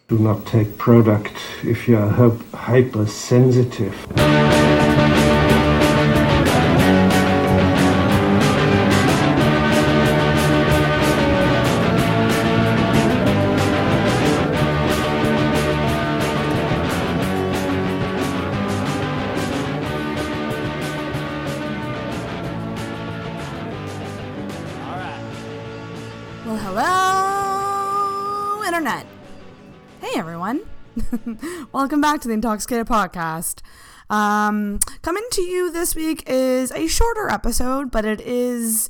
Do not take product if you are hypersensitive. Well, hello, Internet. Hey, everyone. Welcome back to the InTalksicated podcast. Coming to you this week is a shorter episode, but it is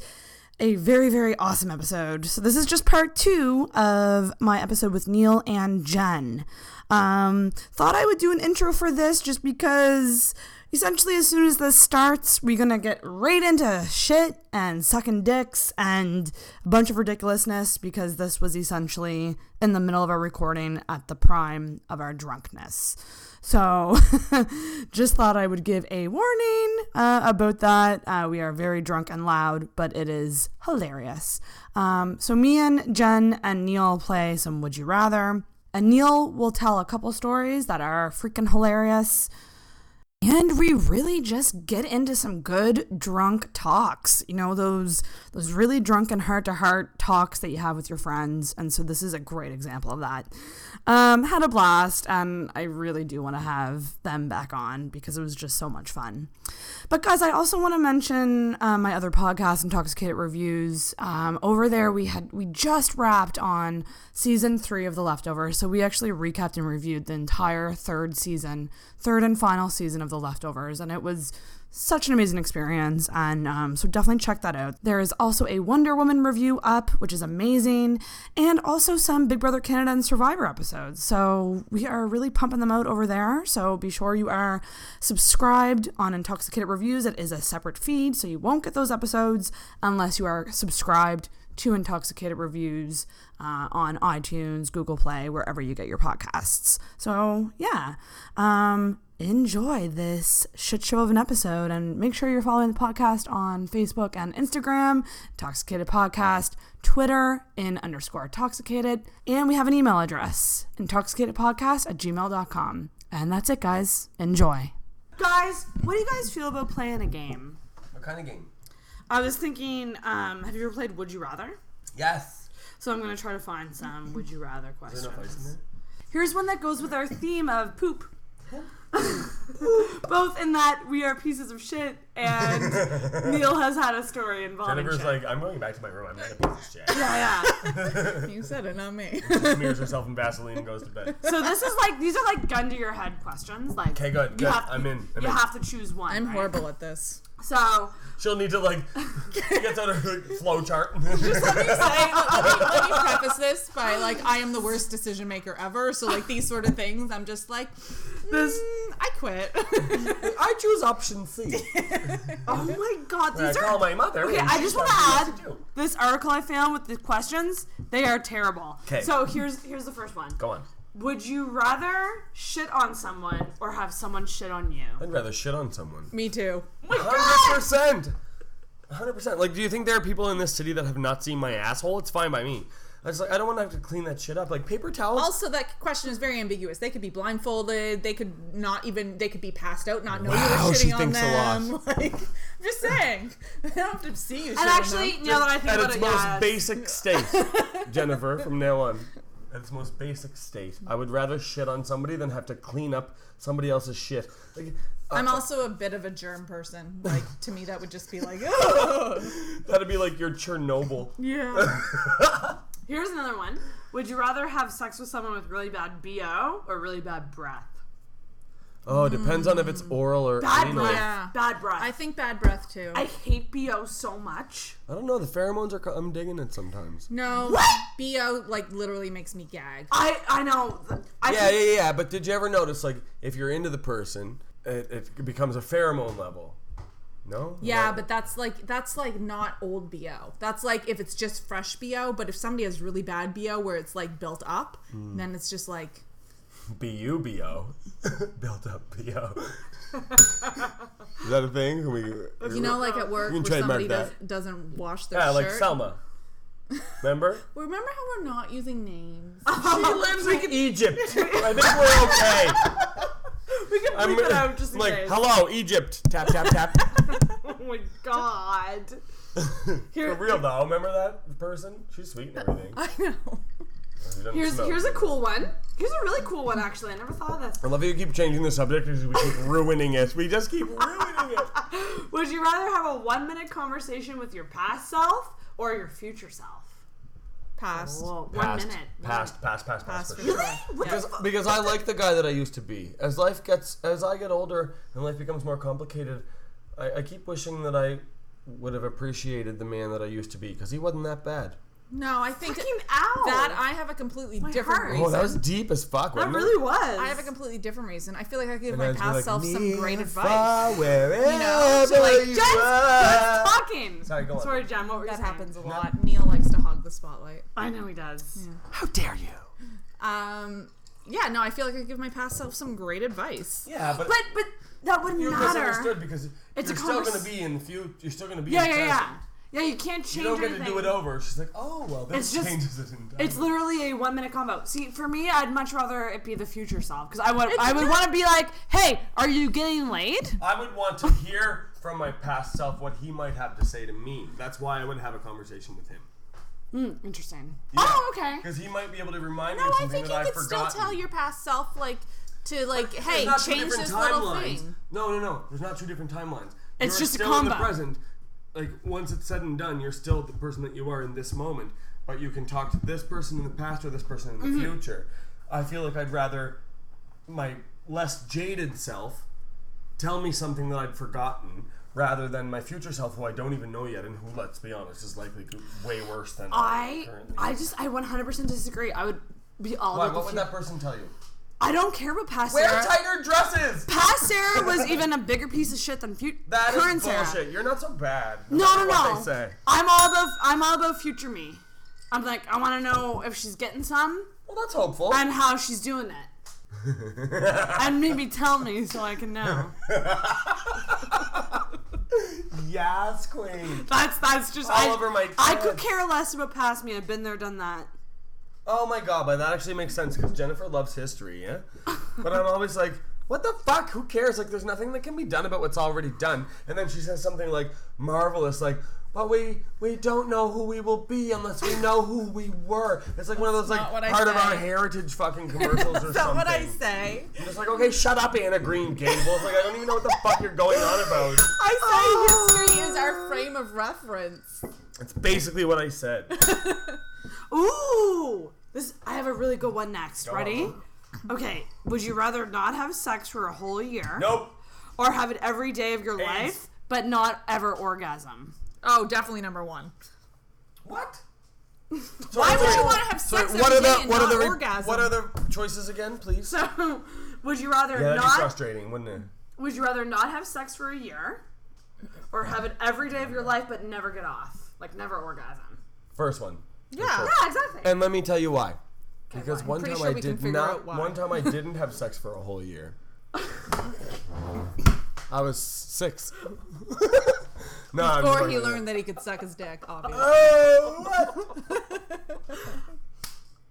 a very, very awesome episode. So this is just part 2 of my episode with Neil and Jen. Thought I would do an intro for this just because essentially as soon as this starts, we're going to get right into shit and sucking dicks and a bunch of ridiculousness because this was essentially in the middle of our recording at the prime of our drunkenness. So just thought I would give a warning about that. We are very drunk and loud, but it is hilarious. So me and Jen and Neil play some Would You Rather. And Neil will tell a couple stories that are freaking hilarious. And we really just get into some good drunk talks. You know, those really drunken heart-to-heart talks that you have with your friends. And so this is a great example of that. Had a blast, and I really do want to have them back on because it was just so much fun. But guys, I also want to mention my other podcast, Intoxicated Reviews. Over there, we just wrapped on season 3 of The Leftovers. So we actually recapped and reviewed the entire third and final season of The Leftovers, and it was such an amazing experience, and so definitely check that out. There is also a Wonder Woman review up, which is amazing, and also some Big Brother Canada and Survivor episodes, so we are really pumping them out over there, so be sure you are subscribed on Intoxicated Reviews. It is a separate feed, so you won't get those episodes unless you are subscribed to Intoxicated Reviews on iTunes, Google Play, wherever you get your podcasts. So yeah, enjoy this shit show of an episode, and make sure you're following the podcast on Facebook and Instagram, Intoxicated Podcast, Twitter, _Intoxicated, and we have an email address, intoxicatedpodcast@gmail.com. And that's it, guys. Enjoy. Guys, what do you guys feel about playing a game? What kind of game? I was thinking, have you ever played Would You Rather? Yes. So I'm going to try to find some Would You Rather questions. Is there enough ice in there? Here's one that goes with our theme of poop. Both in that we are pieces of shit and Neil has had a story involving Jennifer's shit. like, I'm going back to my room. I'm not a piece of shit. Yeah. You said it, not me. She smears herself in Vaseline and goes to bed. So this is like, these are like gun to your head questions. Like, Okay, good. I'm in. You have to choose one. I'm right? horrible at this. So She'll need to she gets out her flow chart. Just let me preface this by I am the worst decision maker ever. So these sort of things, I'm just I quit. I choose option C. oh my god, these I call my mother. Okay, I just want to add this article I found with the questions. They are terrible. Okay. So here's the first one. Go on. Would you rather shit on someone or have someone shit on you? I'd rather shit on someone. Me too. 100%. 100%. Do you think there are people in this city that have not seen my asshole? It's fine by me. I don't want to have to clean that shit up. Paper towels. Also, that question is very ambiguous. They could be blindfolded. They could they could be passed out, not know you were shitting on them. I'm just saying. They don't have to see you shitting and actually, now that I think at about its it, most basic state, Jennifer, from now on. At its most basic state, I would rather shit on somebody than have to clean up somebody else's shit. I'm also a bit of a germ person. To me, that would just be ugh. That'd be your Chernobyl. Yeah. Here's another one. Would you rather have sex with someone with really bad BO or really bad breath? Oh, it depends on if it's oral or bad anal. breath. Yeah. Bad breath. I think bad breath too. I hate BO so much. I don't know. The pheromones are. I'm digging it sometimes. No. What? BO literally makes me gag. I know. Yeah. But did you ever notice if you're into the person, it becomes a pheromone level? No? Yeah, but that's not old BO. That's if it's just fresh BO, but if somebody has really bad BO where it's built up, then it's just B-U-B-O. Built up B-O. Is that a thing? at work where somebody doesn't wash their shirt. Yeah, Selma. Remember? Remember how we're not using names? She lives in Egypt. I think we're okay. We can bleep it out just in like, case. hello, Egypt. Tap, tap, tap. Oh my god. For real, though. Remember that person? She's sweet and everything. I know. Here's a cool one. Here's a really cool one, actually. I never thought of this. I love how you keep changing the subject because we keep ruining it. We just keep ruining it. Would you rather have a 1-minute conversation with your past self or your future self? Past. Whoa, Past. 1 minute. Past. Past For for sure. sure. Because I like the guy that I used to be. As I get older and life becomes more complicated, I keep wishing that I would have appreciated the man that I used to be because he wasn't that bad. No, I think Fucking ow. that I have a completely different heart. reason. Oh, that was deep as fuck. That wasn't it? really was. I have a completely different reason. I feel like I give And my then past you're self like, some great near, advice. far, wherever You know, to, like, you just are. talking. Sorry, go on. Sorry, Jen, what were you That saying? happens a lot. Neil likes to hog the spotlight. I know he does. How dare you? Yeah, no, I feel like I give my past self some great advice. Yeah, but But that wouldn't you're matter. misunderstood because It's you're a still convers- going to be in the future. You're still going to be Yeah, in the yeah, present. yeah. Yeah, you can't change You don't get anything. to do it over. She's like, oh, well, this It's just- changes it in time. It's literally a 1-minute convo. See, for me, I'd much rather it be the future self because I would want to be like, hey, are you getting laid? I would want to hear from my past self what he might have to say to me. That's why I would have a conversation with him. Interesting. Yeah. Oh, okay. Because he might be able to remind me No, of I something think that you I've could still forgotten. tell your past self, like, to, like, hey, There's not two change different this little timelines. thing. No. There's not two different timelines. It's You're just a still in the combo. present. Like, once it's said and done, you're still the person that you are in this moment. But you can talk to this person in the past or this person in the future. I feel like I'd rather my less jaded self tell me something that I'd forgotten rather than my future self, who I don't even know yet and who, let's be honest, is likely way worse than I currently. I 100% disagree. I would be all Why? about the What would that person tell you? I don't care about past Wear Sarah. tighter dresses! Past Sarah was even a bigger piece of shit than That current is Sarah. bullshit. You're not so bad. No. What they say. I'm all about future me. I'm like, I want to know if she's getting some Well, that's hopeful. and how she's doing it. And maybe tell me so I can know. Yes, queen. That's just All over my I could head. care less about past me. I've been there, done that. Oh my god, but that actually makes sense because Jennifer loves history, yeah? But I'm always like, what the fuck? Who cares? Like, there's nothing that can be done about what's already done. And then she says something like, marvelous, like, but we don't know who we will be unless we know who we were. It's like one of those, like, not what I part of say. our heritage fucking commercials or Is that something. what I say? I'm just like, okay, shut up, Anna Green Gables. Like, I don't even know what the fuck you're going on about. I say history is our frame of reference. It's basically what I said. Ooh, I have a really good one next. Go Ready? on. Okay. Would you rather not have sex for a whole year? Nope. Or have it every day of your AIDS. life, but not ever orgasm? Oh, definitely number one. What? Why would you want to have sex every day and not orgasm? What are the choices again, please? So, would you rather Yeah, that'd be not? frustrating, wouldn't it? Would you rather not have sex for a year, or have it every day of your life but never get off, like never orgasm? First one. Yeah. Yeah, exactly. And let me tell you why. Because why? one Pretty time sure I we can did figure not. out why. One time I didn't have sex for a whole year. I was 6. No, I'm just Before fucking he with you. learned that he could suck his dick, obviously. Oh, what?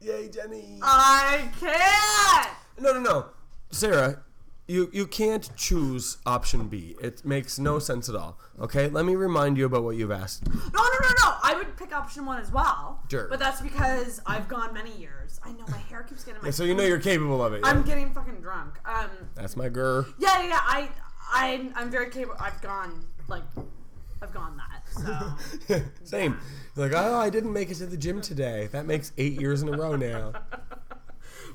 Yay, Jenny. I can't. No. Sarah, you can't choose option B. It makes no sense at all. Okay? Let me remind you about what you've asked. No. I would pick option 1 as well. Sure. But that's because I've gone many years. I know my hair keeps getting in my. Yeah, so you know you're capable of it. Yeah? I'm getting fucking drunk. That's my girl. Yeah. I'm very capable. I've gone that. So. Same. You're like, oh, I didn't make it to the gym today. That makes 8 years in a row now.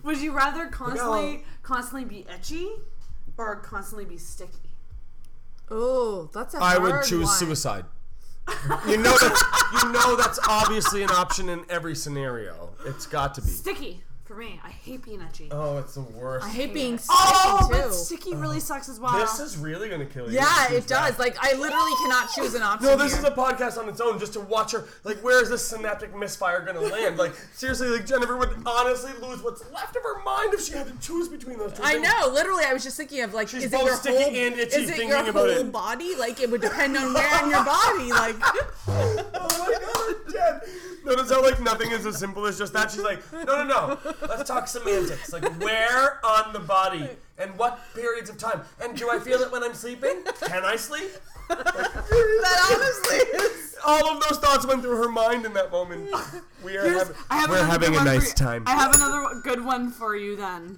Would you rather constantly be itchy or constantly be sticky? Oh, that's a I hard would choose one. suicide. You know that's obviously an option in every scenario. It's got to be. Sticky for me. I hate being itchy. Oh, it's the worst. I hate being sticky but too. sticky really sucks as well. This is really gonna kill you. Yeah, Choose it does. that. Like, I literally cannot choose an option. No, this here. is a podcast on its own just to watch her. Like, where is this synaptic misfire gonna land? Like, seriously, like Jennifer would honestly lose what's left of her mind if she had to choose between those two I things. know. Literally, I was just thinking of, like, She's is it both your sticky whole and itchy is it thinking your about whole it. body? Like, it would depend on where in your body. Like, Oh my god, Jen. Notice how like nothing is as simple as just that. She's like, no. Let's talk semantics. Like where on the body and what periods of time. And do I feel it when I'm sleeping? Can I sleep? That honestly is. All of those thoughts went through her mind in that moment. We're having a nice time. I have another good one for you then.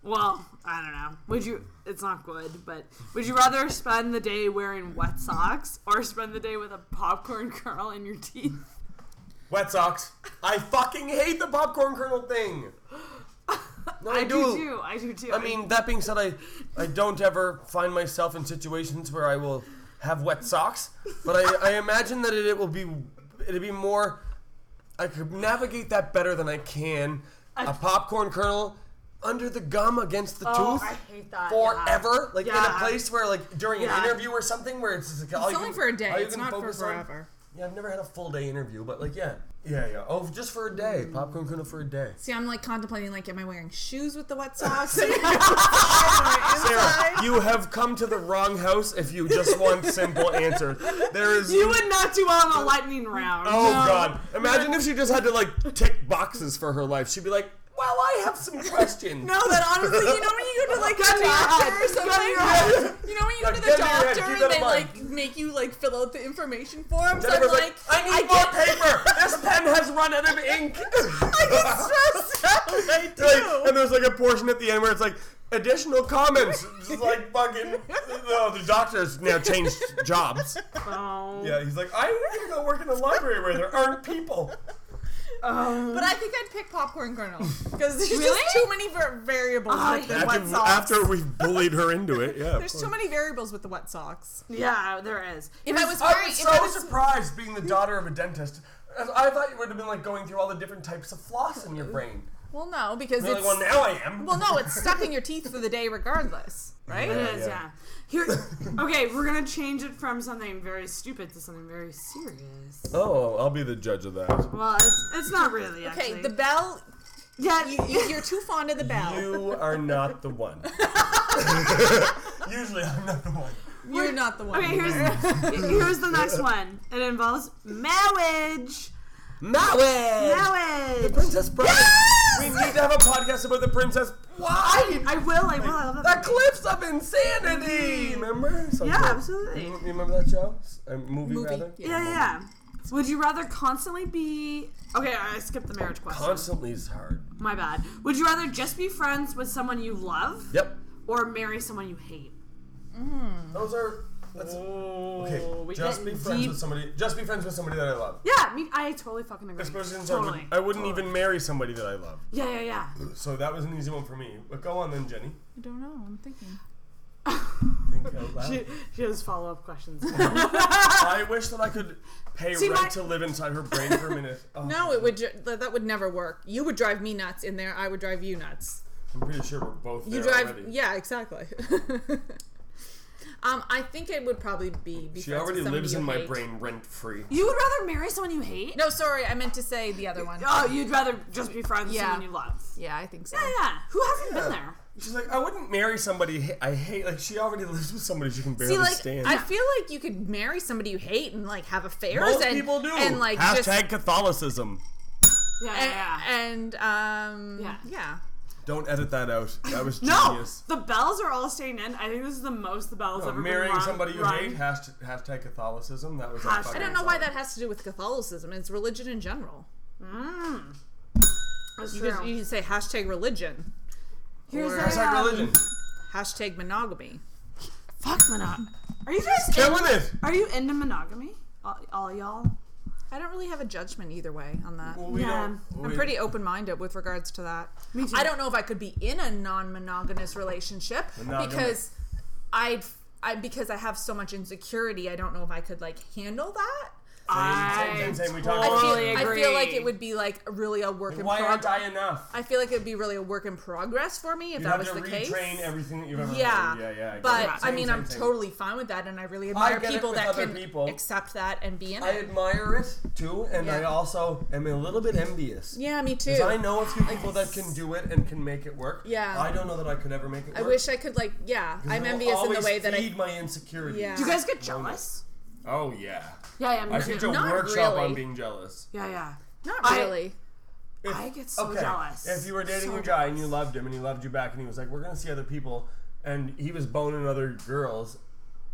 Well, I don't know. It's not good, but would you rather spend the day wearing wet socks or spend the day with a popcorn kernel in your teeth? Wet socks. I fucking hate the popcorn kernel thing. No, I do too. I mean, that being said, I don't ever find myself in situations where I will have wet socks, but I imagine that it'd be more, I could navigate that better than I can. A popcorn kernel under the gum against the tooth. I hate that. Forever. Like in a place where like during an interview or something where it's just like, it's only for a day. It's not for forever. Yeah, I've never had a full day interview, but like, yeah. Oh, just for a day. Popcorn kernel for a day. See, I'm like contemplating, like, am I wearing shoes with the wet socks? Sarah, you have come to the wrong house if you just want simple answers. You would not do well on a lightning round. Oh, no. God. Imagine if she just had to, like, tick boxes for her life. She'd be like, well, I have some questions. No, that honestly, you know when you go to like a doctor or something? You know when you go to the doctor and they like make you like fill out the information forms? I'm like, I need more paper. This pen has run out of ink. I get stressed out. I do. Like, and there's like a portion at the end where it's like, additional comments. Just like fucking, no, the doctor's now changed jobs. Oh. Yeah, he's like, I'm going to go work in a library where there aren't people. But I think I'd pick popcorn kernel because there's just too many variables with the wet socks. After we've bullied her into it, yeah. There's too many variables with the wet socks. Yeah, there is. I was so surprised being the daughter of a dentist. I thought you would have been like going through all the different types of floss in your brain. Well, no, because it's... Like, well, now I am. Well, no, it's stuck in your teeth for the day regardless, right? It is, yeah. Okay, we're going to change it from something very stupid to something very serious. Oh, I'll be the judge of that. Well, it's not really, actually. Okay, the bell... Yeah, you're too fond of the bell. You are not the one. Usually I'm not the one. You're not the one. Okay, here's the next one. It involves marriage. The Princess Bride. Yes! We need to have a podcast about the Princess Bride. I will. I love that. The Cliffs of Insanity. Remember? Absolutely. You remember that show? A movie rather? Yeah. Would you rather constantly be... Okay, I skipped the marriage question. Constantly is hard. My bad. Would you rather just be friends with someone you love? Yep. Or marry someone you hate? Those are... Okay, just be friends with somebody. Just be friends with somebody that I love. Yeah, I totally fucking agree. Totally. I wouldn't even marry somebody that I love. Yeah. So that was an easy one for me. But go on then, Jenny. I don't know. I'm thinking. Think out loud. She has follow-up questions. I wish that I could pay rent to live inside her brain for a minute. Oh. No, it would. That would never work. You would drive me nuts in there. I would drive you nuts. I'm pretty sure we're both there already. Yeah, exactly. I think it would probably be she already lives in my brain rent-free. You would rather marry someone you hate? No, sorry, I meant to say the other one. Oh, you'd rather just be friends with someone you love? Yeah, I think so. Yeah. Who hasn't been there? She's like, I wouldn't marry somebody I hate. Like, she already lives with somebody she can barely stand. I feel like you could marry somebody you hate and, like, have affairs. Most people do. And, like, Hashtag Catholicism. Yeah. Don't edit that out. That was genius. No, the bells are all staying in. I think this is the most the bells ever marrying been somebody you hate. Hashtag Catholicism. That was. I don't know why that has to do with Catholicism. It's religion in general. That's true. You can say hashtag religion. Hashtag religion. Hashtag monogamy. Fuck monogamy. Are you guys killing it? Are you into monogamy? All y'all? I don't really have a judgment either way on that. Well, I'm pretty open-minded with regards to that. Me too. I don't know if I could be in a non-monogamous relationship because because I have so much insecurity. I don't know if I could like handle that. Same. We talked I feel like it would be like really a work in progress. Why aren't I enough? I feel like it would be really a work in progress for me if that was the case. You have to retrain everything that you've ever learned. Yeah. But I mean, I'm totally fine with that, and I really admire people that can accept that and be in it. I admire it too, and I also am a little bit envious. Yeah, me too. Because I know a few people that can do it and can make it work. Yeah. I don't know that I could ever make it work. I wish I could I'm envious in the way that I feed my insecurity. Yeah. Do you guys get jealous? Oh yeah. Yeah, I teach a workshop on being jealous. Yeah. Not really. I get so jealous. If you were dating a guy and you loved him and he loved you back and he was like, we're going to see other people, and he was boning other girls,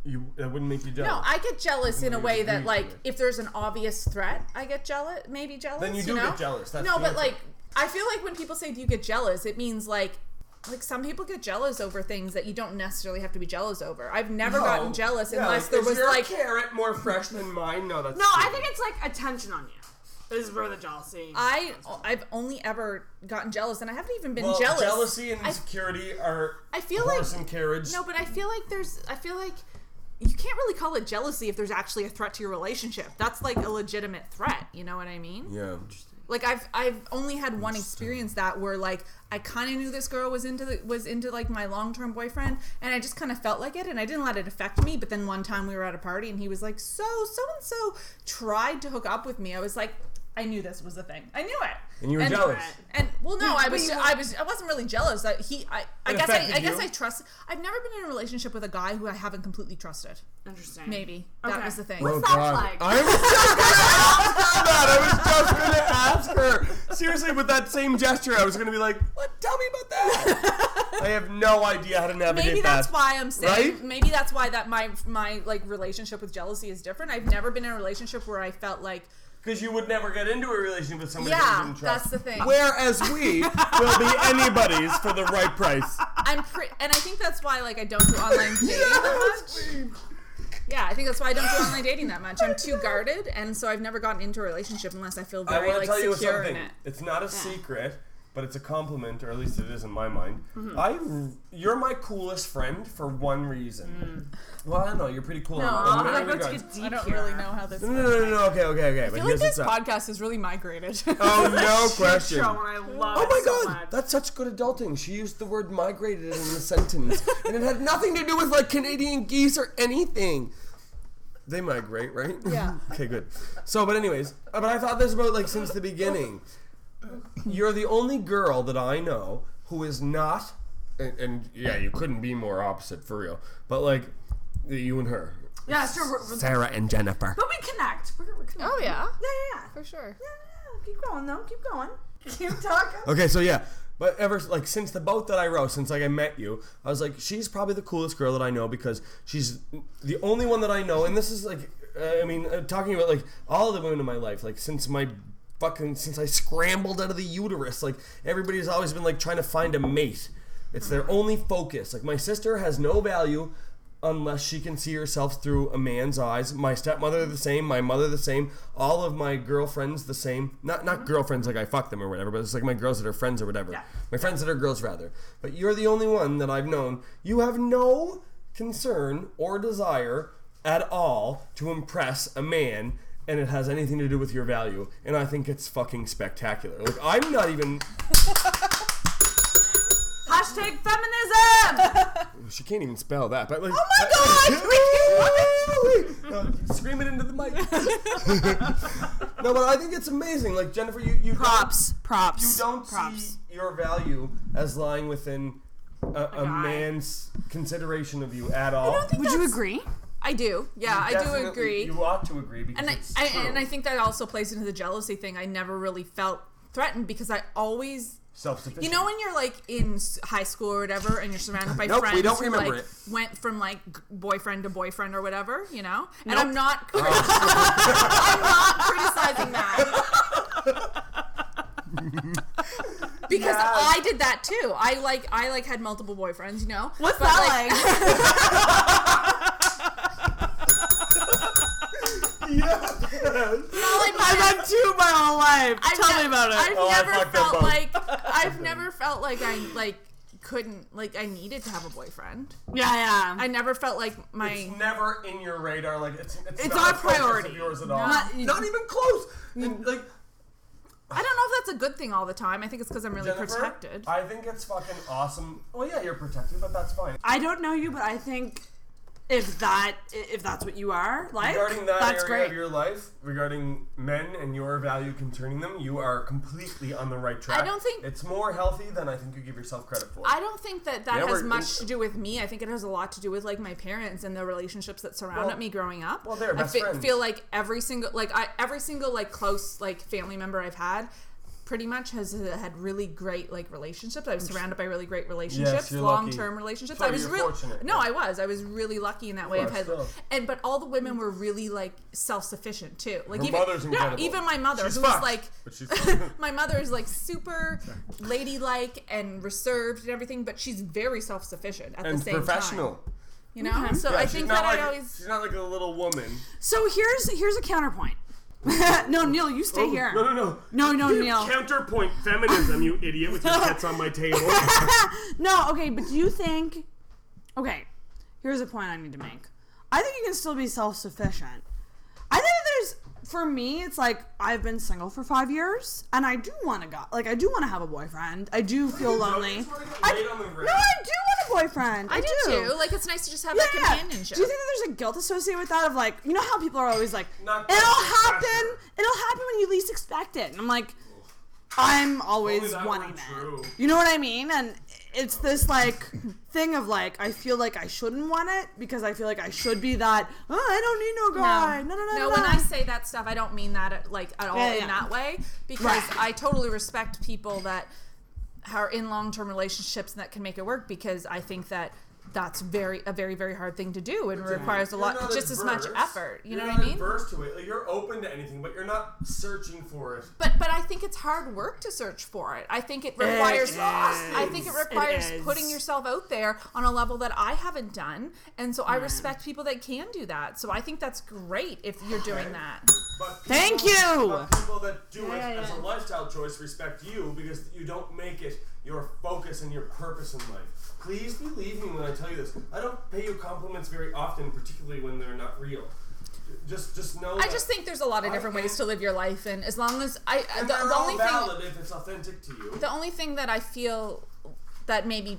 it wouldn't make you jealous. No, I get jealous in a way that, like, if there's an obvious threat, I get jealous, maybe jealous. Then you do get jealous. That's no, but like, I feel like when people say, do you get jealous, it means like some people get jealous over things that you don't necessarily have to be jealous over. I've never gotten jealous unless there was like... Is your carrot more fresh than mine? No, that's... No, I think it's like attention on you. This is where the jealousy... I've only ever gotten jealous, and I haven't even been jealous. Jealousy and insecurity are horse and carriage. No, but I feel like you can't really call it jealousy if there's actually a threat to your relationship. That's like a legitimate threat. You know what I mean? Yeah. Like I've only had one experience that where like I kind of knew this girl was into like my long-term boyfriend, and I just kind of felt like it, and I didn't let it affect me. But then one time we were at a party and he was like, so and so tried to hook up with me. I was like, I knew this was a thing. I knew it. And you were jealous. And well, no, I wasn't really jealous. I guess I trust. I've never been in a relationship with a guy who I haven't completely trusted. Interesting. Maybe that was the thing. What's that like? I was just going to ask her. Seriously, with that same gesture, I was going to be like, "What? Tell me about that." I have no idea how to navigate that. Maybe that's why I'm saying. Right? Maybe that's why that my like relationship with jealousy is different. I've never been in a relationship where I felt like. Because you would never get into a relationship with somebody you didn't trust. That's the thing. Whereas we will be anybody's for the right price. And I think that's why like I don't do online dating that much. Yeah, I think that's why I don't do online dating that much. I'm too guarded, and so I've never gotten into a relationship unless I feel very like secure in it. It's not a secret, but it's a compliment, or at least it is in my mind. Mm-hmm. You're my coolest friend for one reason. Well, I don't know. You're pretty cool. Let's get deep. I don't really know how this. No. Okay. I feel like this podcast is really migrated. Oh, no question. Show and I love oh my god, so much. that's such good adulting. She used the word migrated in the sentence, and it had nothing to do with like Canadian geese or anything. They migrate, right? Yeah. Okay, good. So, but anyways, but I thought this about like since the beginning. You're the only girl that I know who is not, and yeah, you couldn't be more opposite for real. But like, you and her. Yeah, sure. Sarah and Jennifer. But we connect. We're connected. Oh yeah. Yeah. For sure. Yeah. Keep going though. Keep going. Keep talking. Okay, so yeah. But ever like since the boat that I rowed, since like I met you, I was like, she's probably the coolest girl that I know because she's the only one that I know. And this is like, talking about like all the women in my life, like since I scrambled out of the uterus, like everybody's always been like trying to find a mate. It's their only focus. Like my sister has no value unless she can see herself through a man's eyes. My stepmother the same, my mother the same, all of my girlfriends the same. Not girlfriends like I fuck them or whatever, but it's like my girls that are friends or whatever. Yeah. My friends that are girls rather. But you're the only one that I've known. You have no concern or desire at all to impress a man, and it has anything to do with your value. And I think it's fucking spectacular. Like I'm not even Hashtag feminism! She can't even spell that, but like, Oh my god! No, scream it into the mic. No, but I think it's amazing. Like Jennifer, you props. You don't see your value as lying within a man's consideration of you at all. Would you agree? I do. Yeah, I do agree. You ought to agree because it's true. And I think that also plays into the jealousy thing. I never really felt threatened because I always self-sufficient. You know when you're like in high school or whatever and you're surrounded by Nope, friends we don't who remember like it. went from like boyfriend to boyfriend or whatever, you know? And Nope. I'm not I'm not criticizing that. Because I did that too. I had multiple boyfriends, you know? What's that Yes. I've had two my whole life. Tell me about it. I've never felt like I couldn't I needed to have a boyfriend. Yeah. I never felt like It's never in your radar. Like it's not a priority of yours at all. Not even close. And, like I don't know if that's a good thing all the time. I think it's because I'm really Jennifer, protected. I think it's fucking awesome. Well, yeah, you're protected, but that's fine. I don't know you, but I think if that's what you are like, regarding that that's area great. of your life, regarding men and your value concerning them, you are completely on the right track. I don't think it's more healthy than I think you give yourself credit for. I don't think that has much to do with me. I think it has a lot to do with like my parents and the relationships that surrounded me growing up. Well, they're best friends. I feel like every single like close like family member I've had pretty much has had really great like relationships. I was surrounded by really great relationships, long-term relationships. I was really fortunate. No, I was really lucky in that way. I've had but all the women were really like self-sufficient too. Like Her mother's incredible. Even my mother, she's who's fucked, like but she's my mother is like super ladylike and reserved and everything, but she's very self-sufficient at the same professional. time. You know, so I think that she's not like a little woman. So here's a counterpoint. No, Neil, you stay here. No, Neil. Counterpoint feminism, you idiot, with your tits on my table. No, okay, but do you think... Okay, here's a point I need to make. I think you can still be self-sufficient. I think there's... For me, it's like, I've been single for 5 years, and I do want to I do want to have a boyfriend. I do feel lonely. I do want a boyfriend. I do too. Like, it's nice to just have that companionship. Do you think that there's a guilt associated with that of like, you know how people are always like, it'll happen when you least expect it. And I'm like, I'm always wanting that. You know what I mean? And it's this like thing of like, I feel like I shouldn't want it because I feel like I should be that, I don't need no guy. No. When I say that stuff, I don't mean that at all in that way, because I totally respect people that are in long-term relationships and that can make it work, because I think that that's a very, very hard thing to do and requires a lot, just as much effort. You know what I mean? You're not adverse to it. Like, you're open to anything, but you're not searching for it. But I think it's hard work to search for it. I think it requires. Putting yourself out there on a level that I haven't done, and so I respect people that can do that. So I think that's great if you're doing that. Thank you. But people that do it as a lifestyle choice respect you because you don't make it your focus and your purpose in life. Please believe me when I tell you this. I don't pay you compliments very often, particularly when they're not real. Just know. I just think there's a lot of different ways to live your life, and as long as the only valid if it's authentic to you. The only thing that I feel that maybe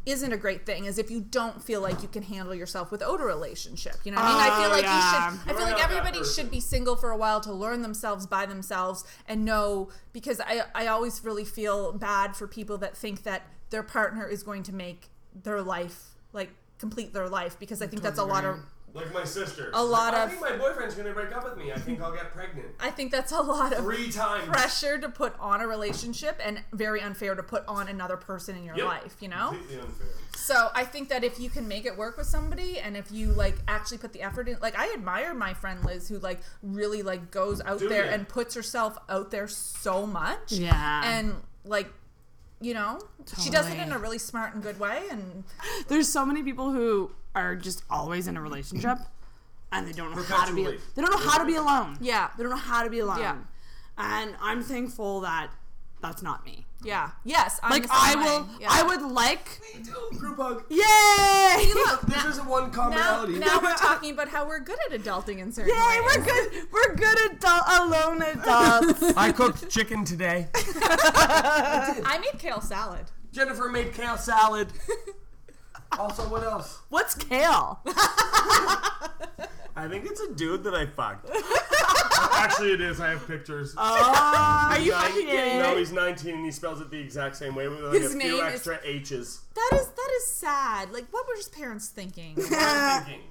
isn't a great thing is if you don't feel like you can handle yourself without a relationship. You know what I mean? I feel like I feel like everybody should be single for a while to learn themselves by themselves and know, because I always really feel bad for people that think that their partner is going to make their life, like, complete their life, because I think that's a lot of... Like my sister. I think my boyfriend's going to break up with me. I think I'll get pregnant. I think that's a lot of 3 times pressure to put on a relationship, and very unfair to put on another person in your life, you know? Completely unfair. So I think that if you can make it work with somebody, and if you like actually put the effort in, like I admire my friend Liz, who like really like goes out there and puts herself out there so much. Yeah. And like, you know, she does it in a really smart and good way. And there's so many people who are just always in a relationship and they don't know how to be alone. Yeah. They don't know how to be alone. Yeah. And I'm thankful that that's not me. Yeah. Yes. I'm like I would like. Me too. Group hug. Yay! Look, this isn't one commonality. Now we're talking about how we're good at adulting in certain ways. We're good. We're good alone adults. I cooked chicken today. I made kale salad. Jennifer made kale salad. Also, what else? What's kale? I think it's a dude that I fucked. Actually, it is. I have pictures. Are you fucking kidding? No, he's 19 and he spells it the exact same way with like His a name few is- extra H's. That is sad. Like, what were his parents thinking? What were they thinking?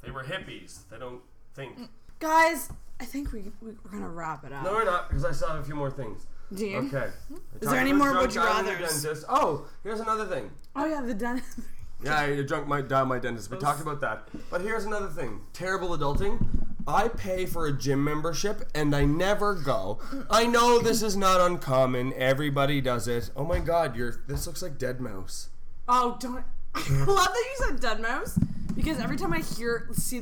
They were hippies. They don't think. Guys, I think we're gonna wrap it up. No, we're not, because I still have a few more things. Do you? Okay. Is there any more would you rathers? Oh, here's another thing. Oh yeah, the dentist. Yeah, your drunk might die my dentist. We talked about that. But here's another thing. Terrible adulting. I pay for a gym membership and I never go. I know this is not uncommon. Everybody does it. Oh my god, this looks like Dead Mouse. Oh, don't. I love that you said Dead Mouse, because every time I see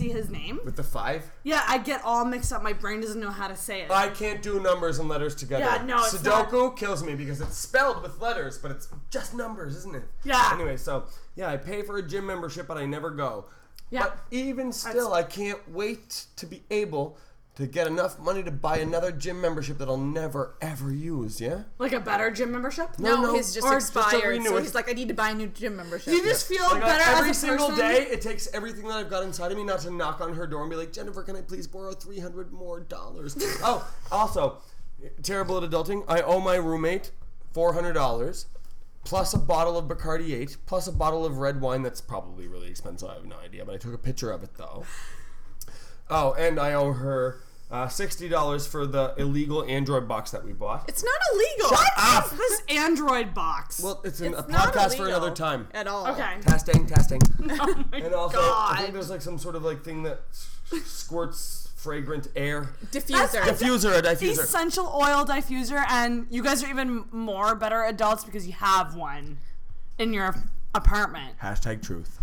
his name With the 5? yeah, I get all mixed up. My brain doesn't know how to say it. I can't do numbers and letters together. Yeah, no, it's Sudoku kills me because it's spelled with letters, but it's just numbers, isn't it? Yeah. Anyway, so, yeah, I pay for a gym membership, but I never go. Yeah. But even still, I can't wait to be able to get enough money to buy another gym membership that I'll never, ever use, yeah? Like a better gym membership? No, his just Or expired. So it. he's like, I need to buy a new gym membership. You just feel Like, better every as a single person? day, it takes everything that I've got inside of me not to knock on her door and be like, Jennifer, can I please borrow $300 more? Oh, also, terrible at adulting, I owe my roommate $400 plus a bottle of Bacardi 8 plus a bottle of red wine that's probably really expensive. I have no idea, but I took a picture of it though. Oh, and I owe her $60 for the illegal Android box that we bought. It's not illegal. Shut up! This Android box. Well, it's a not podcast for illegal another time. at all. Okay. Testing. Oh my And also, God. I think there's like some sort of like thing that squirts fragrant air. Diffuser. A diffuser. Essential oil diffuser, and you guys are even more better adults because you have one in your apartment. Hashtag truth.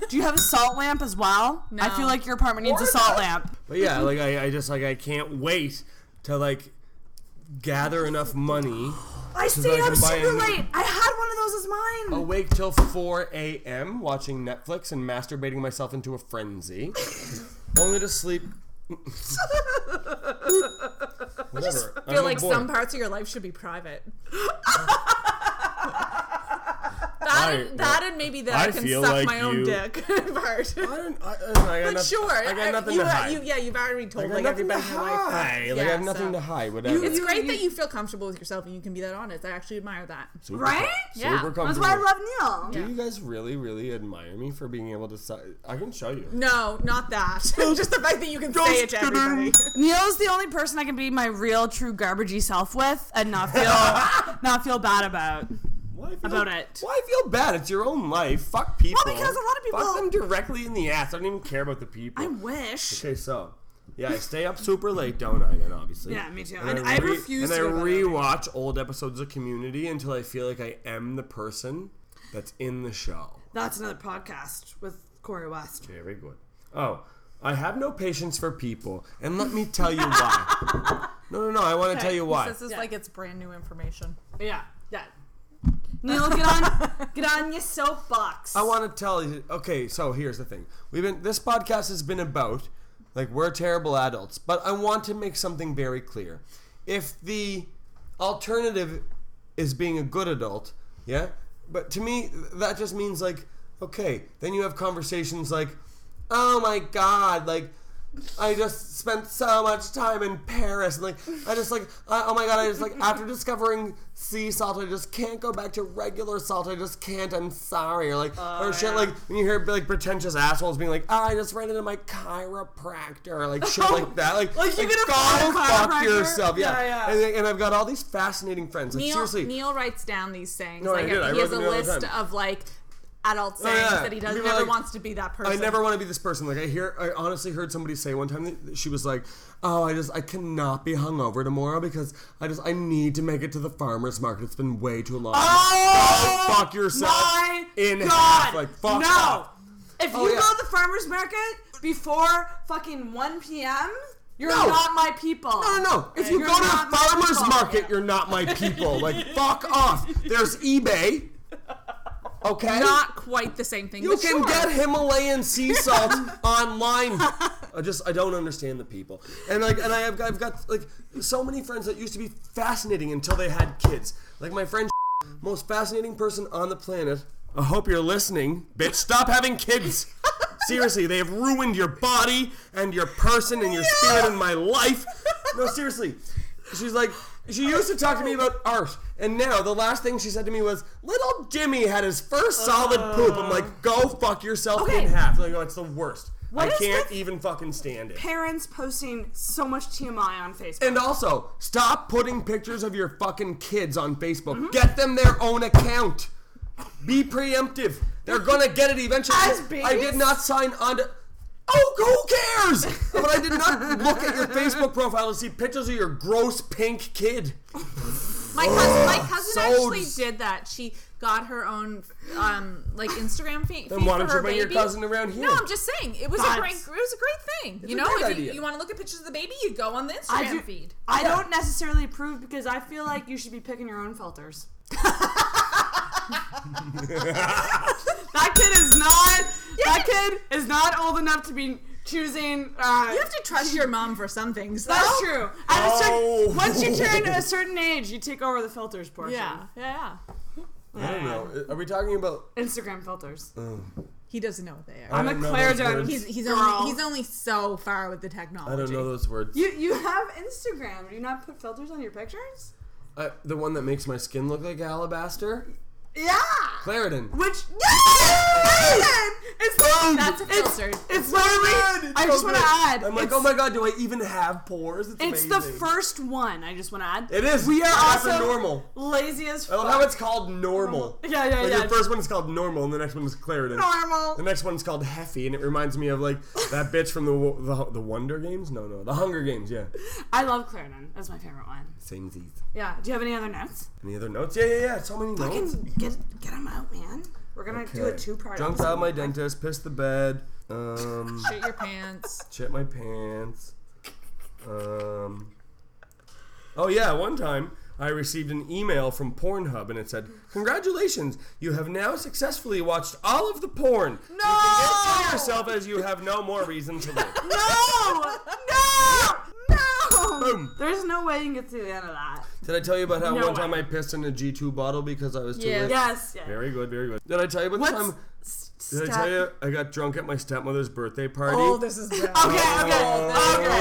Do you have a salt lamp as well? No. I feel like your apartment needs a salt lamp. But yeah, like I can't wait to like gather enough money. I so stayed that I up can buy super a new- late. I had one of those as mine. Awake till 4 a.m. watching Netflix and masturbating myself into a frenzy, only to sleep. Whatever. I feel like some parts of your life should be private. That and maybe that I can feel suck like my own you- dick part. But Sure. I got nothing to hide. You've already told I got like nothing to everybody in your life. hide. Like I Yeah, have nothing so- to hide. Whatever. It's great that you feel comfortable with yourself and you can be that honest. I actually admire that. Super, Right? Yeah. Super That's why I comfortable. love Neil. Do you guys really, really admire me for being able to? I can show you. No, not that. Just the fact that you can say it to everybody. Neil's the only person I can be my real, true, garbagey self with and not feel bad about. About it. Why feel bad? It's your own life. Fuck people. Well, because a lot of people- Fuck them directly in the ass. I don't even care about the people. I wish. Okay, so yeah, I stay up super late, don't I? Then obviously. Yeah, me too. And I refuse and to I go to bed rewatch old episodes of Community until I feel like I am the person that's in the show. That's another podcast with Corey West. Very good. Oh, I have no patience for people, and let me tell you why. No. I want to tell you why. This is like it's brand new information. Yeah. Neil, get on your soapbox. I want to tell you. Okay, so here's the thing. This podcast has been about like we're terrible adults, but I want to make something very clear. If the alternative is being a good adult, yeah, but to me that just means like okay, then you have conversations like, oh my God, like I just spent so much time in Paris, and like oh my God, I just like after discovering sea salt, I just can't go back to regular salt. I just can't. I'm sorry, or like or shit yeah. like when you hear like pretentious assholes being like, oh, I just ran into my chiropractor, or like shit like that. Like you gonna go find a fuck chiropractor? yourself, Yeah. And I've got all these fascinating friends. Like seriously, Neil writes down these sayings. No, I like did. I he wrote has a them down all the list time. of like adult sayings that he doesn't People never like, wants to be that person. I never want to be this person. Like I honestly heard somebody say one time that she was like, "Oh, I cannot be hungover tomorrow because I need to make it to the farmer's market. It's been way too long." Oh, go fuck yourself my in God. half. Like fuck No. off. If Oh, you yeah. go to the farmer's market before fucking 1 p.m., you're No. not my people. No. If you You're go to not the my farmer's people. market, you're not my people. Like fuck off. There's eBay. Okay. Not quite the same thing. You but can sure. get Himalayan sea salt online. I don't understand the people. And I've got like so many friends that used to be fascinating until they had kids. Like my friend, most fascinating person on the planet. I hope you're listening, bitch. Stop having kids. Seriously, they have ruined your body and your person and your spirit and my life. No, seriously. She's like, she used to talk to me about art, and now the last thing she said to me was, "Little Jimmy had his first solid poop." I'm like, go fuck yourself Okay. in half. Like, no, it's the worst. What I is can't with even fucking stand it. Parents posting so much TMI on Facebook. And also, stop putting pictures of your fucking kids on Facebook. Mm-hmm. Get them their own account. Be preemptive. They're gonna get it eventually. As babies? I did not sign on to... Oh, who cares? But I did not look at your Facebook profile to see pictures of your gross pink kid. My cousin so actually dis- did that. She got her own like Instagram feed Then why for don't her you bring your baby. cousin around here? No, I'm just saying it was But- a great thing. It's You a know, great if idea. you want to look at pictures of the baby, you go on the Instagram feed. I don't necessarily approve because I feel like you should be picking your own filters. That kid is not old enough to be choosing. You have to trust your mom for some things. That's though. true. Once you turn a certain age, you take over the filters portion. Yeah. I don't know. Are we talking about Instagram filters. He doesn't know what they are. I'm a Claritin. He's girl. only so far with the technology. I don't know those words. You have Instagram. Do you not put filters on your pictures? The one that makes my skin look like alabaster? Yeah. Claritin. Which That's a filter. It's literally. I just want to add. I'm like, oh my god, do I even have pores? It's It's amazing. the first one. I just want to add. It is. We are That's also normal. lazy as I fuck. love how it's called normal. Yeah. Like the first one is called normal, and the next one is Claritin. Normal. The next one's called Heffy, and it reminds me of like that bitch from the Wonder Games. No, the Hunger Games. Yeah. I love Claritin. That's my favorite one. Same Z's. Yeah. Do you have any other notes? Any other notes? Yeah. So many notes. Fucking get them out, man. We're gonna do a 2-part. Jumped out of my dentist, pissed the bed. Shit your pants. Shit my pants. Oh yeah, one time I received an email from Pornhub and it said, "Congratulations, you have now successfully watched all of the porn. No! You can get to yourself as you have no more reason to live." No! Boom. There's no way you can get to the end of that. Did I tell you about how No one time way. I pissed in a G2 bottle because I was too late? Yes. Yeah. Very good. Did I tell you about the time? Did I tell you I got drunk at my stepmother's birthday party? Oh, this is bad. Okay.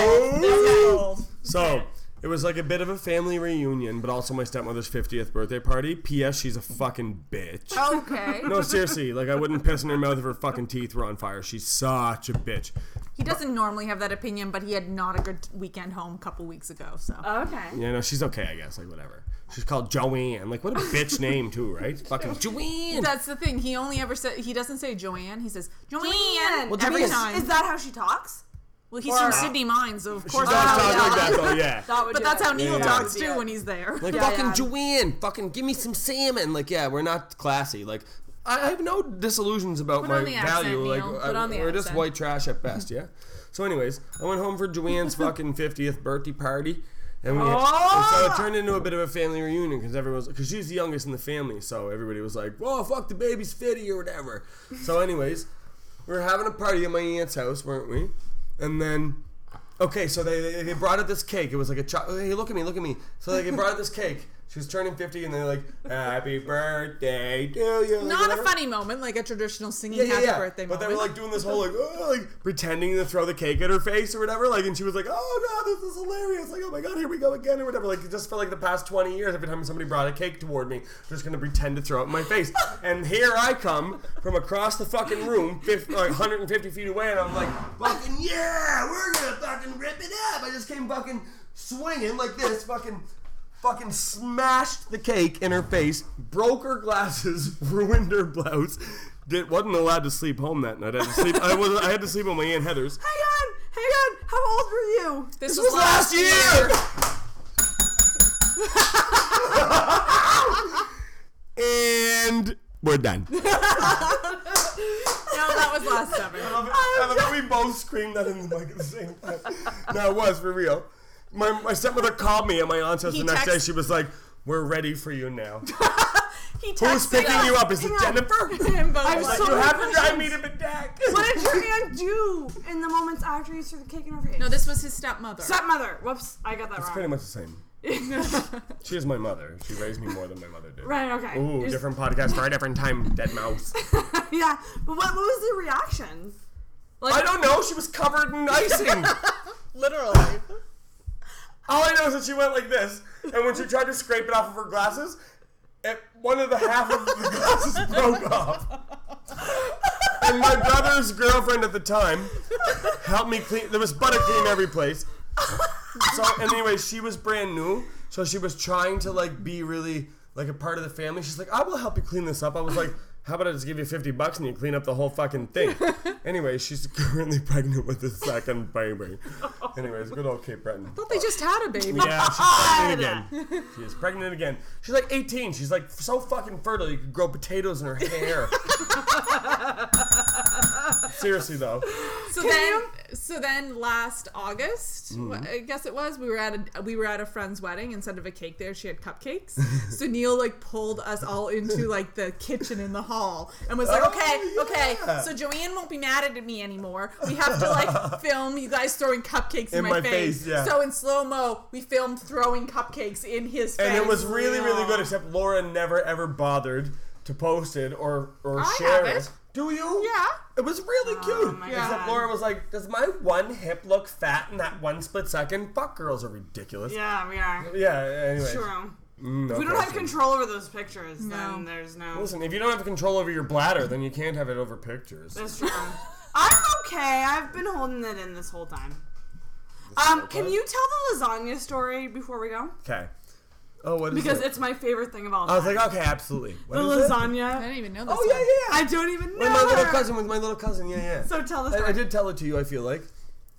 So, it was like a bit of a family reunion, but also my stepmother's 50th birthday party. P.S. She's a fucking bitch. Okay. No, seriously, like I wouldn't piss in her mouth if her fucking teeth were on fire. She's such a bitch. He doesn't normally have that opinion, but he had not a good weekend home a couple weeks ago, so. Okay. Yeah, no, she's okay, I guess. Like, whatever. She's called Joanne. Like, what a bitch name, too, right? Fucking Joanne. That's the thing. He only ever said, he doesn't say Joanne. He says Joanne, Well, every Joanne. time. Is that how she talks? Well, he's from Sydney Mines, so of She course. does talk like that, though, yeah. But that's how Neil Yeah. talks too when he's there. Like, Yeah, fucking yeah. Joanne. Fucking give me some salmon. Like, yeah, we're not classy. Like, I have no disillusions about Put my on the accent, value. Neil. Like, Put on the we're just accent. white trash at best, yeah? So anyways, I went home for Joanne's fucking 50th birthday party. And and so it turned into a bit of a family reunion because she's the youngest in the family. So everybody was like, "Whoa, fuck the baby's 50 or whatever." So anyways, we were having a party at my aunt's house, weren't we? And then, okay, so they brought out this cake. It was like hey, look at me. So they brought out this cake. She was turning 50, and they're like, "Happy birthday to you." Not whatever. a funny moment, like a traditional singing happy birthday But moment. they were like doing this whole like pretending to throw the cake at her face or whatever. Like, and she was like, "Oh god, this is hilarious!" Like, "Oh my god, here we go again" or whatever. Like, just for like the past 20 years, every time somebody brought a cake toward me, I'm just gonna pretend to throw it in my face. And here I come from across the fucking room, 150 feet away, and I'm like, "Fucking yeah, we're gonna fucking rip it up!" I just came fucking swinging like this, fucking smashed the cake in her face, broke her glasses, ruined her blouse. Wasn't allowed to sleep home that night. I had to sleep. I had to sleep on my Aunt Heather's. Hang on. How old were you? This was last year. And we're done. No, that was last summer. I love how we both screamed that in the mic at the same time. No, it was for real. My stepmother called me at my aunt's house the next day. She was like, "We're ready for you now." Who's picking you up? Is it Jennifer? I'm Like, so you have to confused. drive me to Bedak. What did your aunt do in the moments after you threw the cake in her face? No, this was his stepmother. Stepmother. Whoops, I got that It's wrong. pretty much the same. She is my mother. She raised me more than my mother did. Right. Okay. Ooh, different podcast for a different time, dead mouse. Yeah, but what was the reaction? I don't know. She was covered in icing. Literally. All I know is that she went like this, and when she tried to scrape it off of her glasses, one of the half of the glasses broke off. And my brother's girlfriend at the time helped me clean. There was buttercream every place. So anyway, she was brand new, so she was trying to like be really like a part of the family. She's like, "I will help you clean this up." I was like, "How about I just give you $50 and you clean up the whole fucking thing?" Anyway, she's currently pregnant with the second baby. Anyways, good old Cape Breton. I thought they just had a baby. Yeah, she's pregnant again. She is pregnant again. She's like 18. She's like so fucking fertile. You could grow potatoes in her hair. Seriously though. So then last August, I guess it was, we were at a friend's wedding. Instead of a cake there, she had cupcakes. So Neil like pulled us all into like the kitchen in the hall and was like, okay, so Joanne won't be mad at me anymore. We have to like film you guys throwing cupcakes in my face. Yeah. So in slow-mo, we filmed throwing cupcakes in his face. And it was really, really good, except Laura never ever bothered to post it or I share have it. Do you? Yeah. It was really cute. my Except God. Laura was like, does my one hip look fat in that one split second? Fuck, girls are ridiculous. Yeah, we are. Yeah, anyway. True. No If we don't have question. control over those pictures, then there's no... Listen, if you don't have control over your bladder, then you can't have it over pictures. That's true. I'm okay. I've been holding it in this whole time. Can you tell the lasagna story before we go? Okay. Oh, what is Because it? it's my favorite thing of all time. I was like, okay, absolutely. What the is it? lasagna. I didn't even know this. Oh, yeah, yeah. I don't even know With my little her. cousin, yeah. So tell the story. I did tell it to you, I feel like.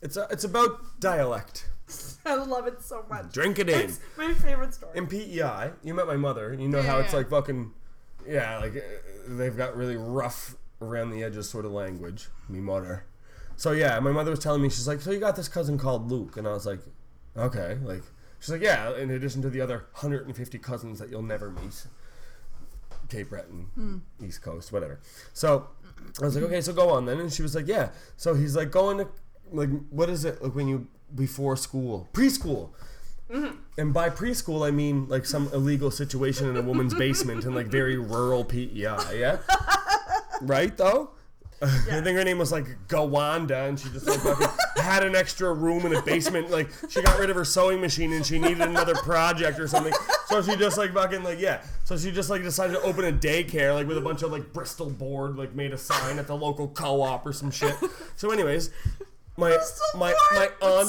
It's about dialect. I love it so much. Drink it in. It's my favorite story. In PEI, you met my mother. You know how it's like fucking, like they've got really rough around the edges sort of language. Me mother. So yeah, my mother was telling me, she's like, so you got this cousin called Luke, and I was like, okay, like she's like, yeah. In addition to the other 150 cousins that you'll never meet, Cape Breton, East Coast, whatever. So I was like, okay, so go on then, and she was like, yeah. So he's like going to like, what is it like when you before school, preschool. And by preschool, I mean like some illegal situation in a woman's basement in like very rural PEI, yeah? Right, though? I think her name was like Gawanda, and she just like fucking had an extra room in a basement. Like, she got rid of her sewing machine and she needed another project or something. So she just like fucking like, So she just like decided to open a daycare like with a bunch of like Bristol board, like made a sign at the local co-op or some shit. So anyways, my aunt.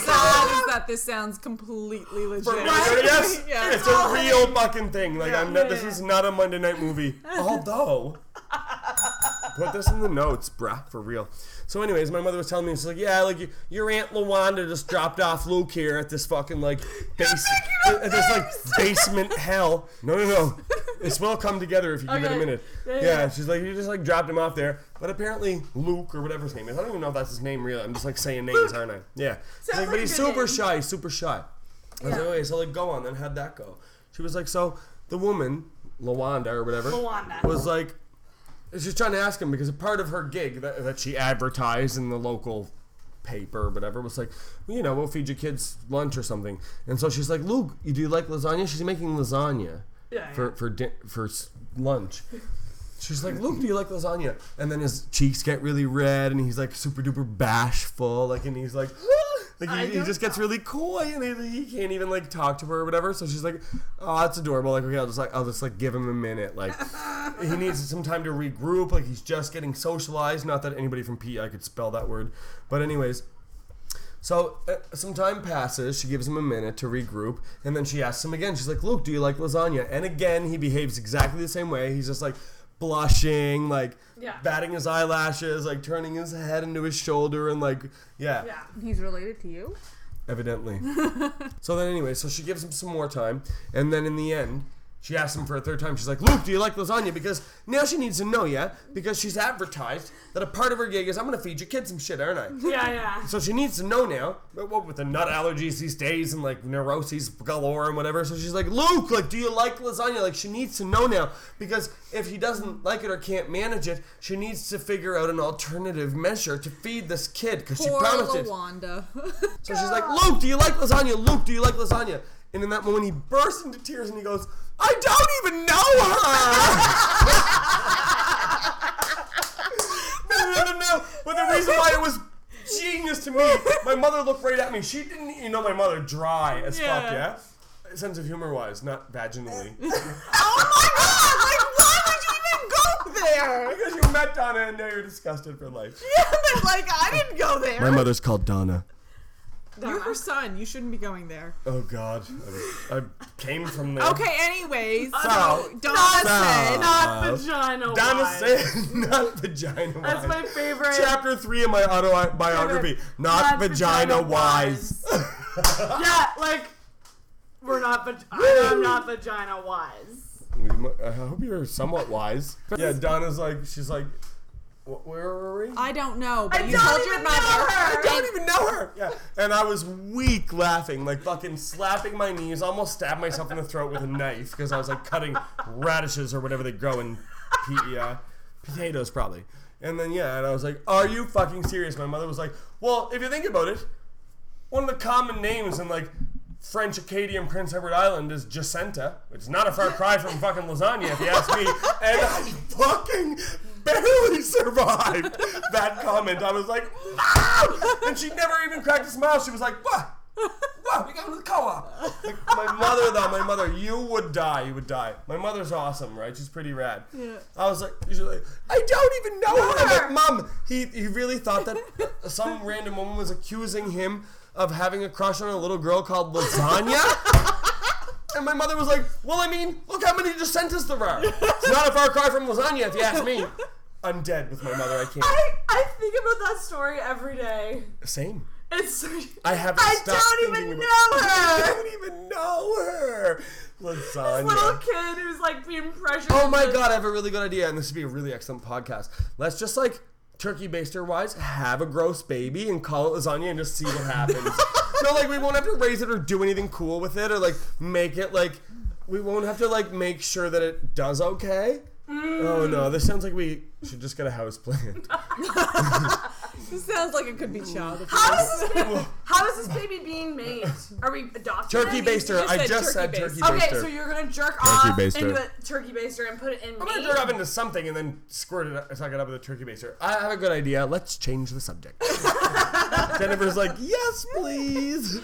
Sad is that this sounds completely legit. Yes, Yeah. it's a real fucking thing. Like this is not a Monday night movie. Although, put this in the notes, bruh, for real. So, anyways, my mother was telling me, she's like, yeah, like your Aunt Lawanda just dropped off Luke here at this fucking like basement hell. No. This will come together if you give it a minute. Yeah, she's like, you just like dropped him off there. But apparently Luke, or whatever his name is, I don't even know if that's his name really. I'm just like saying names, aren't I? Yeah. Like, but he's super shy. I was like, okay, so like go on then. How'd that go? She was like, so the woman, Lawanda or whatever, was like, she's trying to ask him because a part of her gig that she advertised in the local paper or whatever was like, well, you know, we'll feed your kids lunch or something. And so she's like, Luke, do you like lasagna? She's making lasagna for lunch. She's like, Luke, do you like lasagna? And then his cheeks get really red and he's like super duper bashful, like, and he's like he just gets really coy and he can't even like talk to her or whatever. So she's like, oh, that's adorable. Like, okay, I'll just give him a minute. Like, he needs some time to regroup. Like, he's just getting socialized. Not that anybody from PEI could spell that word, but anyways. So some time passes. She gives him a minute to regroup, and then she asks him again. She's like, Luke, do you like lasagna? And again, he behaves exactly the same way. He's just like blushing, like batting his eyelashes, like turning his head into his shoulder, and like He's related to you? Evidently. So then anyway, so she gives him some more time, and then in the end, she asks him for a third time. She's like, Luke, do you like lasagna? Because now she needs to know, because she's advertised that a part of her gig is, I'm going to feed your kids some shit, aren't I? Yeah. So she needs to know now, what with the nut allergies these days and like neuroses galore and whatever. So she's like, Luke, like, do you like lasagna? Like, she needs to know now, because if he doesn't like it or can't manage it, she needs to figure out an alternative measure to feed this kid, because she promised it. Lawanda. So she's like, Luke, do you like lasagna? Luke, do you like lasagna? And in that moment, he bursts into tears and he goes, I don't even know her! No. But the reason why it was genius to me, my mother looked right at me. She didn't, my mother, dry as fuck, sense of humor wise, not vaginally. Oh my god! Like, why would you even go there? Because you met Donna and now you're disgusted for life. Yeah, but like, I didn't go there. My mother's called Donna. You're her son. You shouldn't be going there. Oh God, I came from there. Okay, anyways. So, Donna said, not vagina Donna wise. said, not vagina wise. That's my favorite. Chapter 3 of my autobiography. Not vagina wise. Yeah, like, I'm not vagina wise. I hope you're somewhat wise. Yeah, Donna's like, she's like, Where were we? I don't know, but I you don't told your even mother. know her. I don't even know her. Yeah, and I was weak laughing, like fucking slapping my knees, almost stabbed myself in the throat with a knife because I was like cutting radishes or whatever they grow in potatoes probably. And then and I was like, "Are you fucking serious?" My mother was like, "Well, if you think about it, one of the common names in like French Acadian Prince Edward Island is Jacinta, which is not a far cry from fucking lasagna, if you ask me." And I fucking barely survived that comment. I was like, "No!" And she never even cracked a smile. She was like, "What? What? We got to the co-op." Like, my mother, you would die. You would die. My mother's awesome, right? She's pretty rad. Yeah. I was like, she's like, "I don't even know her." I'm like, "Mom, he really thought that some random woman was accusing him of having a crush on a little girl called Lasagna?" And my mother was like, "Well, I mean, look how many Jacintas there are. It's not a far cry from Lasagna, if you ask me." I'm dead with my mother. I can't. I think about that story every day. Same. It's so... I don't even know her. I don't even know her. Lasagna. This little kid who's like being pressured. Oh my god, I have a really good idea, and this would be a really excellent podcast. Let's just like turkey baster wise have a gross baby and call it Lasagna and just see what happens. No, like we won't have to raise it or do anything cool with it or like make it like we won't have to like make sure that it does okay. Oh no, this sounds like we should just get a house planned. This sounds like it could be child abuse. How is this baby being made? Are we adopting Turkey baster. I just said turkey baster. Okay, so you're gonna jerk off baster. into a turkey baster and put it in I'm gonna jerk off into something and then squirt it, suck it up with a turkey baster. I have a good idea. Let's change the subject. Jennifer's like, "Yes, please."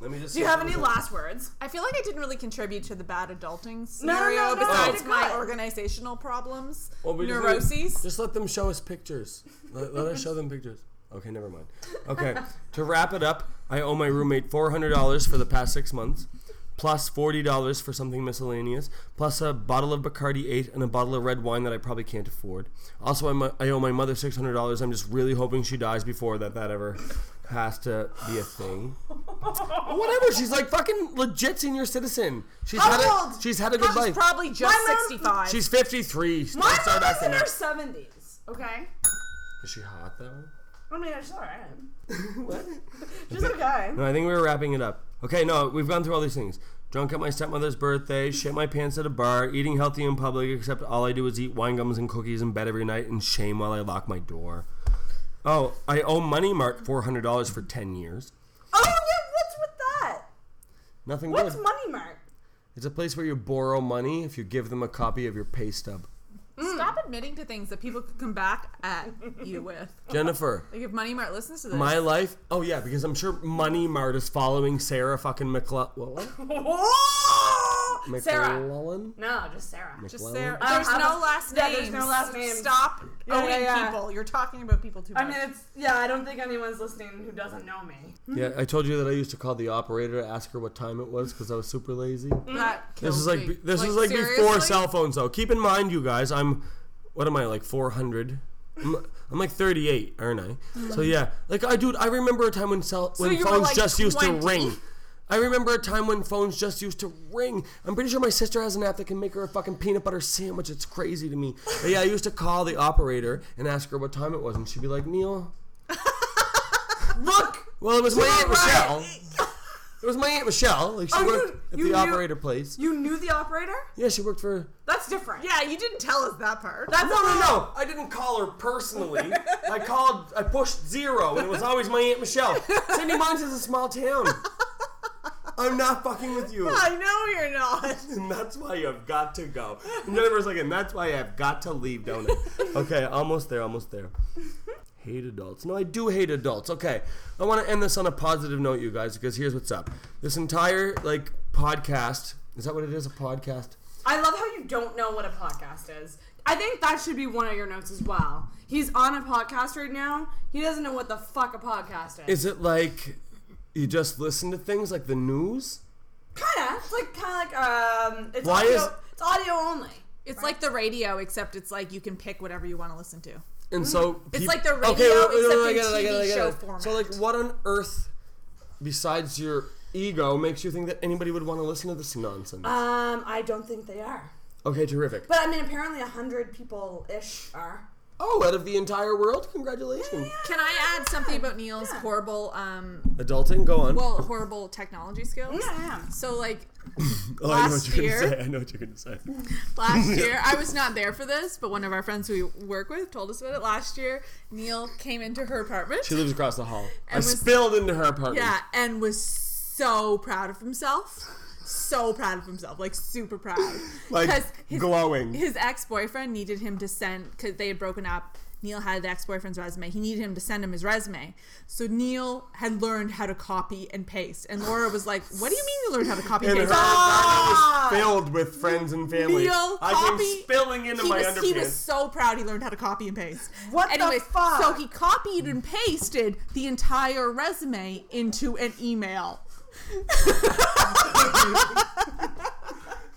Let me just. Do you have any last words? I feel like I didn't really contribute to the bad adulting No, scenario besides no, my good. organizational problems, Well, we neuroses. Just let them show us pictures. Let us show them pictures. Okay, never mind. Okay, to wrap it up, I owe my roommate $400 for the past 6 months, plus $40 for something miscellaneous, plus a bottle of Bacardi 8 and a bottle of red wine that I probably can't afford. Also, I owe my mother $600. I'm just really hoping she dies before that ever has to be a thing. Whatever. She's like fucking legit senior citizen. She's had a good life. She's probably just 65. She's 53. My mom's in her 70s. Okay. Is she hot though? I mean, she's alright. What? She's okay. No, I think we were wrapping it up. Okay, no, we've gone through all these things. Drunk at my stepmother's birthday, shit my pants at a bar, eating healthy in public, except all I do is eat wine gums and cookies in bed every night, and shame while I lock my door. Oh, I owe Money Mart $400 for 10 years. Oh, yeah, what's with that? Nothing What's good. Money Mart? It's a place where you borrow money if you give them a copy of your pay stub. Stop admitting to things that people could come back at you with. Jennifer. Like if Money Mart listens to this. My life. Oh, yeah, because I'm sure Money Mart is following Sarah fucking McClellan. Sarah. McClellan? No, just Sarah. Just Sarah. I don't There's have no a- last yeah, name. there's no last name. Stop owning yeah. people. You're talking about people too much. I mean, I don't think anyone's listening who doesn't know me. Yeah, I told you that I used to call the operator to ask her what time it was because I was super lazy. that This kills is like me. this is like seriously? before cell phones though. Keep in mind, you guys, what am I, like 400? I'm like 38, aren't I? So yeah, like I remember a time when you were phones like just used to 20. ring. I remember a time when phones just used to ring. I'm pretty sure my sister has an app that can make her a fucking peanut butter sandwich. It's crazy to me. But yeah, I used to call the operator and ask her what time it was, and she'd be like, "Neil." Look! Well, it was my Aunt Michelle. It was my Aunt Michelle. Like she worked at the operator place. You knew the operator? Yeah, she worked for. That's different. Yeah, you didn't tell us that part. That's No. I didn't call her personally. I pushed 0, and it was always my Aunt Michelle. St. Mons is a small town. I'm not fucking with you. I know you're not. And that's why you've got to go. And Jennifer's like, and that's why I've got to leave, don't it? Okay, almost there. Hate adults. No, I do hate adults. Okay, I want to end this on a positive note, you guys, because here's what's up. This entire, podcast, is that what it is, a podcast? I love how you don't know what a podcast is. I think that should be one of your notes as well. He's on a podcast right now. He doesn't know what the fuck a podcast is. Is it like you just listen to things like the news? Kinda. It's it's Why audio. It's audio only. It's like the radio, except it's like you can pick whatever you want to listen to. And so It's like the radio, except in TV show format. So what on earth, besides your ego, makes you think that anybody would want to listen to this nonsense? I don't think they are. Okay, terrific. But I mean, apparently 100 people-ish are. Oh, out of the entire world? Congratulations. Can I add something about Neil's horrible, Adulting? Go on. horrible technology skills? Yeah. So, like, I know what you're going to say. last year, I was not there for this, but one of our friends who we work with told us about it. Last year, Neil came into her apartment. She lives across the hall. I was- spilled into her apartment. Yeah, and was so proud of himself. So proud of himself, like super proud. Like, 'Cause glowing. His ex-boyfriend needed him to send, because they had broken up. Neil had the ex-boyfriend's resume. He needed him to send him his resume. So Neil had learned how to copy and paste. And Laura was like, what do you mean you learned how to copy and And her paste? apartment was filled with friends and family. Neil I came spilling into my underpants. He was so proud he learned how to copy and paste. What the fuck? So he copied and pasted the entire resume into an email.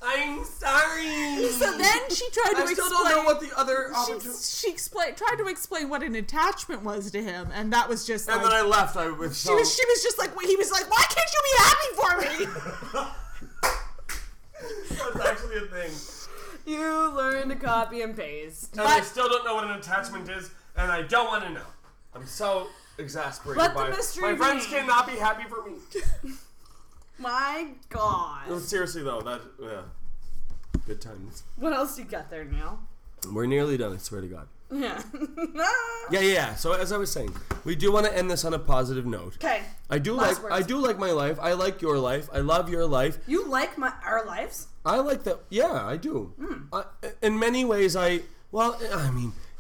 I'm sorry. So then she tried to I still explain. don't know what the other She tried to explain what an attachment was to him, and that was just. And like, then I left. She was just like, he was like, why can't you be happy for me? That's actually a thing. You learn to copy and paste. And I still don't know what an attachment is, and I don't want to know. I'm so exasperated Let by the it. mystery My friends be. cannot be happy for me. My God. No, seriously though, good times. What else you got there, Neil? We're nearly done, I swear to God. Yeah. Yeah. So as I was saying, we do want to end this on a positive note. Okay. I do Last words. like my life. I like your life. I love your life. You like our lives? I like that. Yeah, I do. In many ways,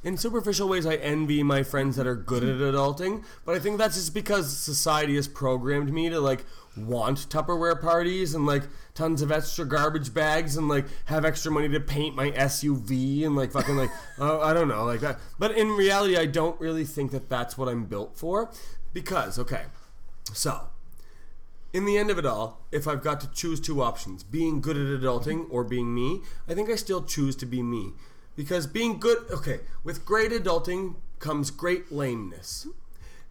in superficial ways, I envy my friends that are good at adulting. But I think that's just because society has programmed me to like want Tupperware parties and like tons of extra garbage bags and like have extra money to paint my SUV and like fucking like I don't know like that. But in reality, I don't really think that that's what I'm built for. Because so. In the end of it all, if I've got to choose two options, being good at adulting or being me, I think I still choose to be me. Because being good, with great adulting comes great lameness.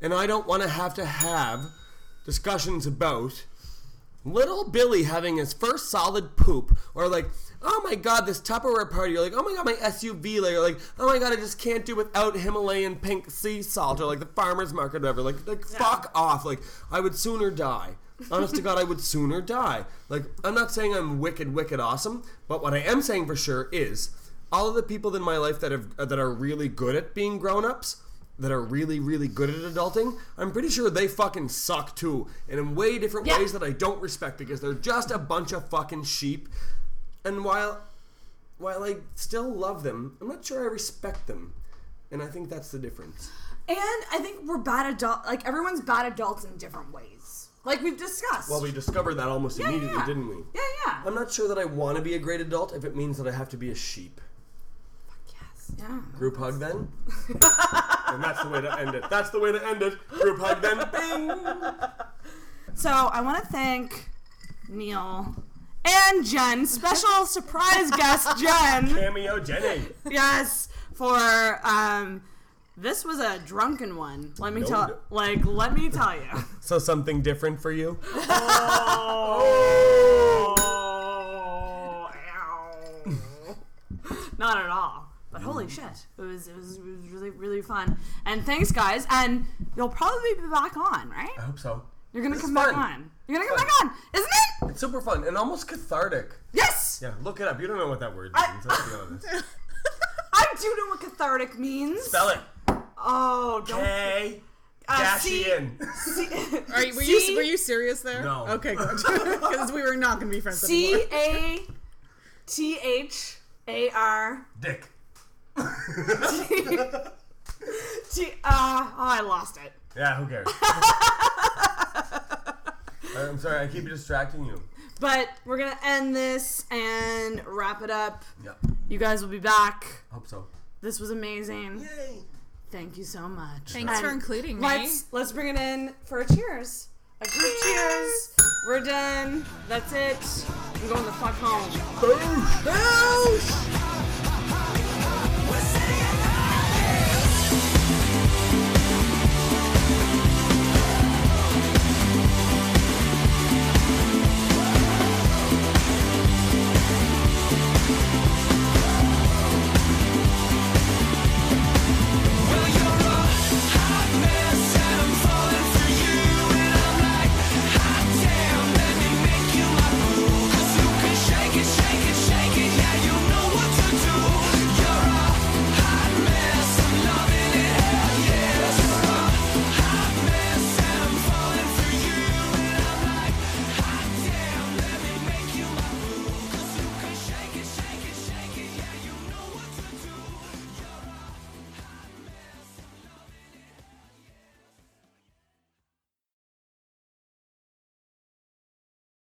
And I don't want to have discussions about little Billy having his first solid poop, or like, oh my God, this Tupperware party, or like, oh my God, my SUV, or like, oh my God, I just can't do without Himalayan pink sea salt, or like the farmer's market, or whatever. Like fuck off. Like, I would sooner die. Honest to God, I would sooner die. Like, I'm not saying I'm wicked awesome, but what I am saying for sure is all of the people in my life that are really good at being grown-ups, that are really, really good at adulting, I'm pretty sure they fucking suck too, and in way different ways that I don't respect, because they're just a bunch of fucking sheep. And while I still love them, I'm not sure I respect them, and I think that's the difference. And I think we're bad adult. Like, everyone's bad adults in different ways. Like we've discussed. Well, we discovered that almost immediately, didn't we? Yeah. I'm not sure that I want to be a great adult if it means that I have to be a sheep. Yes. Yeah. Group hug then? And that's the way to end it. Group hug then. Bing! So I want to thank Neil and Jen, special surprise guest Jen. Cameo Jenny. Yes, for this was a drunken one. Let me tell you. So something different for you? Not at all. But holy shit, it was really, really fun. And thanks, guys. And you'll probably be back on, right? I hope so. You're gonna This come is back fun. on. You're gonna come back on, isn't it? It's super fun and almost cathartic. Yes. Yeah, look it up. You don't know what that word means, let's be honest. I do know what cathartic means. Spell it. Oh, don't. K. C- Dashian. Were you serious there? No. Okay, good. Because we were not going to be friends anymore. CATHAR. Dick. I lost it. Yeah, who cares? I'm sorry, I keep distracting you. But we're gonna end this and wrap it up. Yep. You guys will be back. Hope so. This was amazing. Yay. Thank you so much. Thanks for including me. Let's bring it in for a cheers. A group cheers. We're done. That's it. I'm going the fuck home. Boosh.